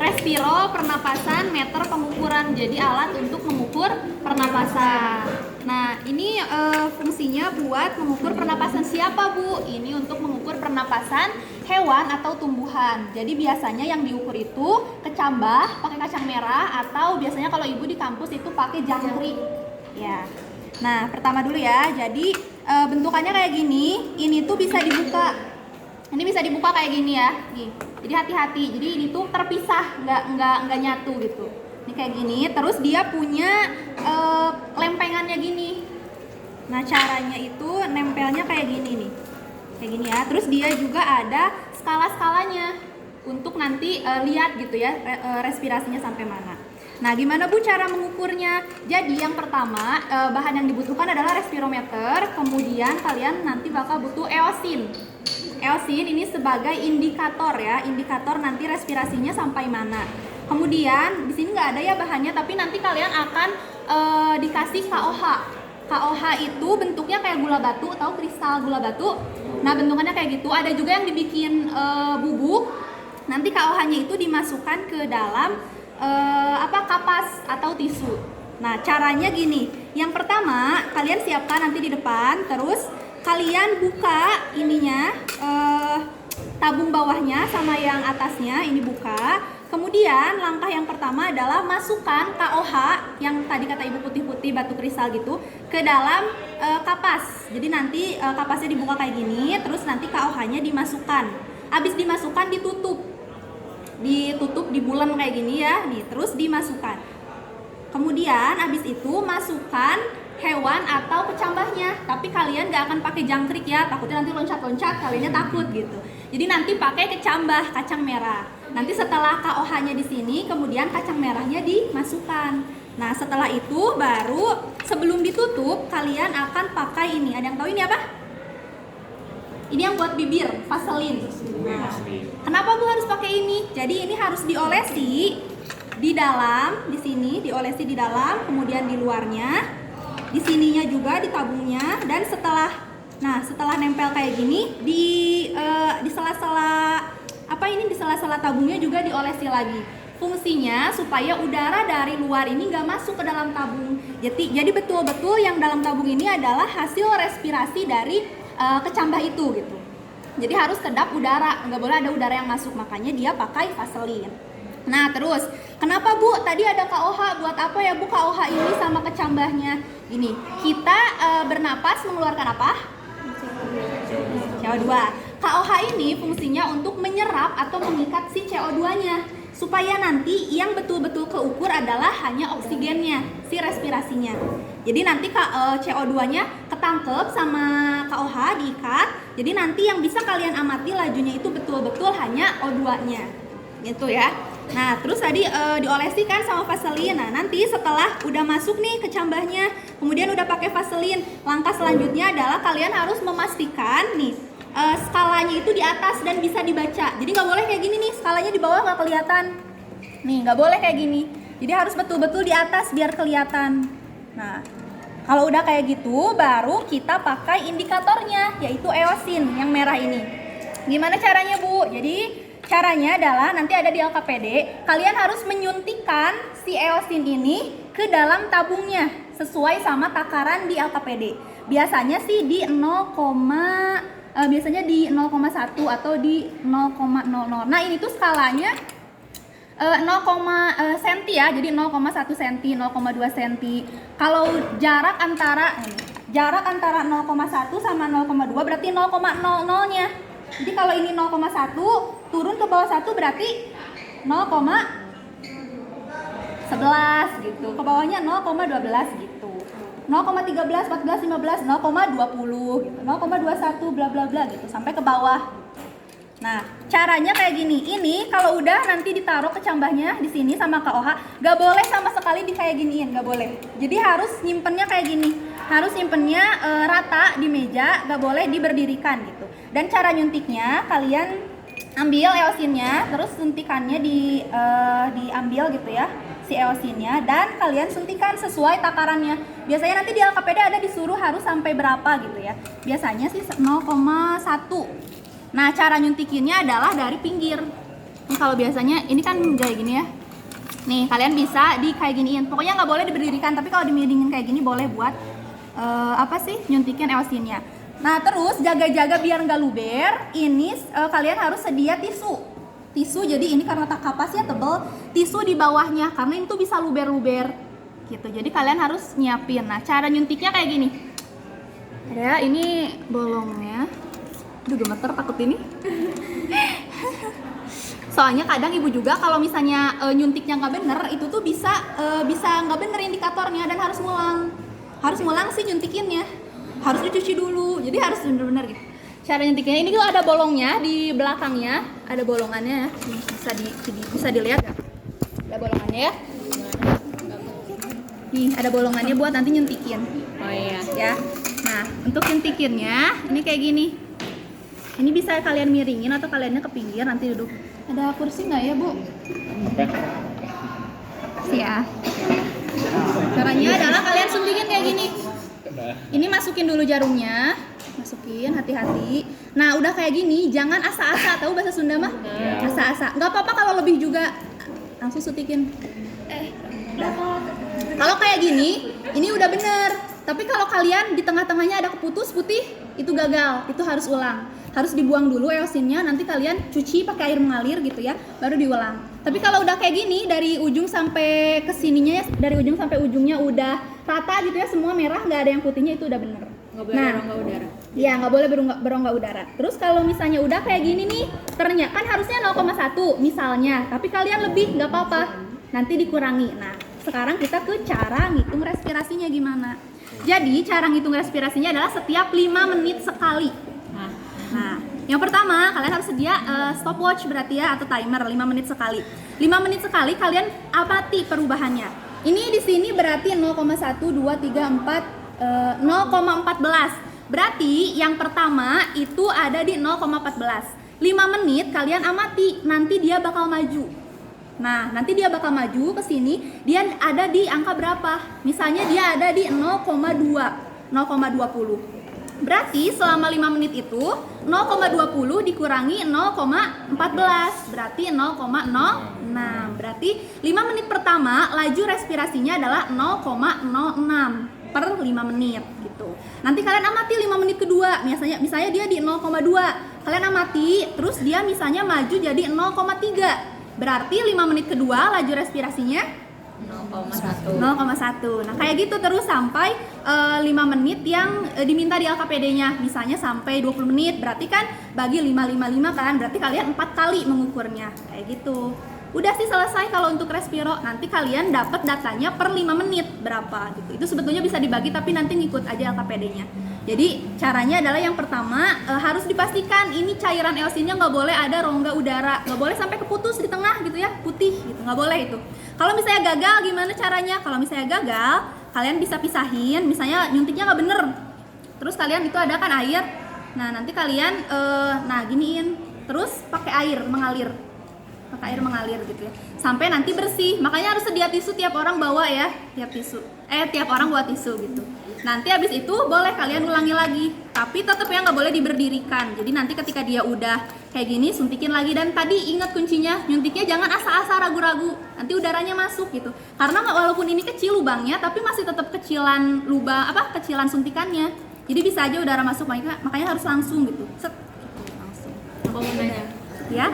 respiro pernapasan meter pengukuran. Jadi alat untuk mengukur pernapasan. Nah, ini fungsinya buat mengukur pernapasan siapa, Bu? Ini untuk mengukur pernapasan hewan atau tumbuhan. Jadi biasanya yang diukur itu kecambah pakai kacang merah, atau biasanya kalau Ibu di kampus itu pakai jangkrik. Ya. Nah, pertama dulu ya. Jadi bentukannya kayak gini. Ini tuh bisa dibuka. Ini bisa dibuka kayak gini ya. Nih. Jadi hati-hati. Jadi ini tuh terpisah, nggak nyatu gitu. Ini kayak gini. Terus dia punya lempengannya gini. Nah, caranya itu nempelnya kayak gini nih. Kayak gini ya. Terus dia juga ada skala-skalanya untuk nanti lihat gitu ya respirasinya sampai mana. Nah, gimana Bu cara mengukurnya? Jadi yang pertama bahan yang dibutuhkan adalah respirometer. Kemudian kalian nanti bakal butuh eosin. Eosin ini sebagai indikator ya, indikator nanti respirasinya sampai mana. Kemudian di sini nggak ada ya bahannya, tapi nanti kalian akan dikasih KOH. KOH itu bentuknya kayak gula batu, tahu kristal gula batu? Nah, bentukannya kayak gitu. Ada juga yang dibikin bubuk. Nanti KOH-nya itu dimasukkan ke dalam kapas atau tisu. Nah, caranya gini. Yang pertama, kalian siapkan nanti di depan, terus kalian buka ininya, tabung bawahnya sama yang atasnya, ini buka. Kemudian langkah yang pertama adalah masukkan KOH yang tadi kata Ibu putih-putih batu kristal gitu ke dalam kapas. Jadi nanti kapasnya dibuka kayak gini, terus nanti KOH-nya dimasukkan. Habis dimasukkan ditutup dibulen kayak gini ya, nih terus dimasukkan. Kemudian habis itu masukkan hewan atau kecambahnya, tapi kalian gak akan pakai jangkrik ya, takutnya nanti loncat-loncat, kaliannya takut gitu. Jadi nanti pakai kecambah kacang merah. Nanti setelah KOH-nya di sini, kemudian kacang merahnya dimasukkan. Nah, setelah itu baru sebelum ditutup kalian akan pakai ini. Ada yang tahu ini apa? Ini yang buat bibir, Vaseline. Nah, kenapa Bu harus pakai ini? Jadi ini harus diolesi di dalam, di sini diolesi di dalam, kemudian di luarnya, di sininya juga di tabungnya, dan setelah nempel kayak gini di sela-sela di sela-sela tabungnya juga diolesi lagi. Fungsinya supaya udara dari luar ini nggak masuk ke dalam tabung. Jadi betul-betul yang dalam tabung ini adalah hasil respirasi dari kecambah itu gitu. Jadi harus kedap udara, nggak boleh ada udara yang masuk, makanya dia pakai Vaseline. Nah, terus kenapa Bu tadi ada KOH? Buat apa ya Bu KOH ini sama kecambahnya? Ini kita bernapas mengeluarkan apa? CO2. KOH ini fungsinya untuk menyerap atau mengikat si CO2-nya, supaya nanti yang betul-betul keukur adalah hanya oksigennya, si respirasinya. Jadi nanti CO2-nya ketangkep sama KOH diikat. Jadi nanti yang bisa kalian amati lajunya itu betul-betul hanya O2-nya. Gitu ya. Nah, terus tadi diolesi kan sama Vaseline. Nah, nanti setelah udah masuk nih kecambahnya, kemudian udah pakai Vaseline, langkah selanjutnya adalah kalian harus memastikan nih skalanya itu di atas dan bisa dibaca. Jadi nggak boleh kayak gini nih, skalanya di bawah nggak kelihatan. Nih, nggak boleh kayak gini. Jadi harus betul-betul di atas biar kelihatan. Nah, kalau udah kayak gitu, baru kita pakai indikatornya, yaitu eosin yang merah ini. Gimana caranya Bu? Jadi caranya adalah nanti ada di LKPD, kalian harus menyuntikkan si eosin ini ke dalam tabungnya sesuai sama takaran di LKPD. Biasanya sih di 0,1 atau di 0,00. Nah, ini tuh skalanya 0, senti ya, jadi 0,1 senti, 0,2 senti. Kalau jarak antara 0,1 sama 0,2 berarti 0,00-nya. Jadi kalau ini 0,1 turun ke bawah 1 berarti 0,11 gitu. Ke bawahnya 0,12 gitu. 0,13, 14, 15, 0,20 gitu. 0,21 bla bla bla gitu sampai ke bawah. Nah, caranya kayak gini. Ini kalau udah nanti ditaruh kecambahnya di sini sama KOH, gak boleh sama sekali di kayak giniin, gak boleh. Jadi harus nyimpennya kayak gini. Harus nyimpennya rata di meja, gak boleh diberdirikan gitu. Dan cara nyuntiknya, kalian ambil eosinnya, terus suntikannya diambil gitu ya, si eosinnya, dan kalian suntikan sesuai takarannya. Biasanya nanti di LKPD ada disuruh harus sampai berapa gitu ya. Biasanya sih 0,1. Nah, cara nyuntikinnya adalah dari pinggir. Ini kalau biasanya ini kan kayak gini ya. Nih kalian bisa di kayak giniin. Pokoknya nggak boleh diberdirikan, tapi kalau dimiringin kayak gini boleh buat nyuntikin eosinnya. Nah terus jaga-jaga biar nggak luber. Ini kalian harus sedia tisu. Jadi ini karena tak kapasnya tebel, tisu di bawahnya karena itu bisa luber-luber gitu. Jadi kalian harus nyiapin. Nah cara nyuntiknya kayak gini. Ada ini bolongnya. Aduh gemeter takut ini. Soalnya kadang ibu juga kalau misalnya nyuntiknya nggak bener, itu tuh bisa nggak bener indikatornya dan harus ngulang sih nyuntikinnya, harus dicuci dulu, jadi harus bener-bener gitu. Cara nyuntiknya ini tuh ada bolongnya di belakangnya, ada bolongannya, bisa dilihat ya, ada bolongannya ya. Nih ada bolongannya buat nanti nyuntikin. Oh iya. Ya. Nah untuk nyuntikinnya ini kayak gini. Ini bisa kalian miringin atau kaliannya ke pinggir nanti duduk. Ada kursi nggak ya bu? Ya. Caranya adalah kalian suntikin kayak gini. Ini masukin dulu jarumnya, masukin hati-hati. Nah udah kayak gini, jangan asa-asa, tahu bahasa Sunda mah? Asa-asa. Nggak apa-apa kalau lebih juga, langsung suntikin. Kalau kayak gini, ini udah bener. Tapi kalau kalian di tengah-tengahnya ada keputus putih, itu gagal, itu harus ulang. Harus dibuang dulu eosinnya, nanti kalian cuci pakai air mengalir gitu ya, baru diulang. Tapi kalau udah kayak gini, dari ujung sampai kesininya ya, dari ujung sampai ujungnya udah rata gitu ya, semua merah, nggak ada yang putihnya, itu udah bener. Nggak boleh berongga udara. Iya, nggak boleh berongga udara. Terus kalau misalnya udah kayak gini nih, ternyata kan harusnya 0,1 misalnya, tapi kalian lebih nggak apa-apa, nanti dikurangi. Nah, sekarang kita ke cara ngitung respirasinya gimana. Jadi cara ngitung respirasinya adalah setiap 5 menit sekali. Nah, yang pertama kalian harus sedia stopwatch berarti ya, atau timer 5 menit sekali. 5 menit sekali kalian amati perubahannya. Ini di sini berarti 0,1 2 3 4 0,14. Berarti yang pertama itu ada di 0,14. 5 menit kalian amati, nanti dia bakal maju. Nah, nanti dia bakal maju ke sini, dia ada di angka berapa? Misalnya dia ada di 0,2, 0,20. Berarti selama 5 menit itu 0,20 dikurangi 0,14 berarti 0,06. Berarti 5 menit pertama laju respirasinya adalah 0,06 per 5 menit gitu. Nanti kalian amati 5 menit kedua, misalnya dia di 0,2. Kalian amati, terus dia misalnya maju jadi 0,3. Berarti 5 menit kedua laju respirasinya 0,1. Nah kayak gitu terus sampai 5 menit yang diminta di LKPD-nya. Misalnya sampai 20 menit, berarti kan bagi 5 kan, berarti kalian 4 kali mengukurnya. Kayak gitu. Udah sih selesai kalau untuk respiro. Nanti kalian dapat datanya per 5 menit berapa gitu. Itu sebetulnya bisa dibagi tapi nanti ngikut aja LKPD-nya. Jadi caranya adalah yang pertama harus dipastikan ini cairan eosinnya nggak boleh ada rongga udara, nggak boleh sampai keputus di tengah gitu ya, putih gitu, nggak boleh itu. Kalau misalnya gagal gimana caranya? Kalau misalnya gagal, kalian bisa pisahin, misalnya nyuntiknya nggak bener, terus kalian itu ada kan air, nah nanti kalian giniin, terus pakai air mengalir gitu ya, sampai nanti bersih. Makanya harus sedia tisu, tiap orang bawa ya, tiap orang bawa tisu gitu. Nanti habis itu boleh kalian ulangi lagi, tapi tetap ya nggak boleh diberdirikan. Jadi nanti ketika dia udah kayak gini suntikin lagi. Dan tadi ingat kuncinya, nyuntiknya jangan asa-asa ragu-ragu, nanti udaranya masuk gitu. Karena walaupun ini kecil lubangnya, tapi masih tetap kecilan kecilan suntikannya. Jadi bisa aja udara masuk, makanya harus langsung gitu. Set, gitu, langsung. Aku mau nanya,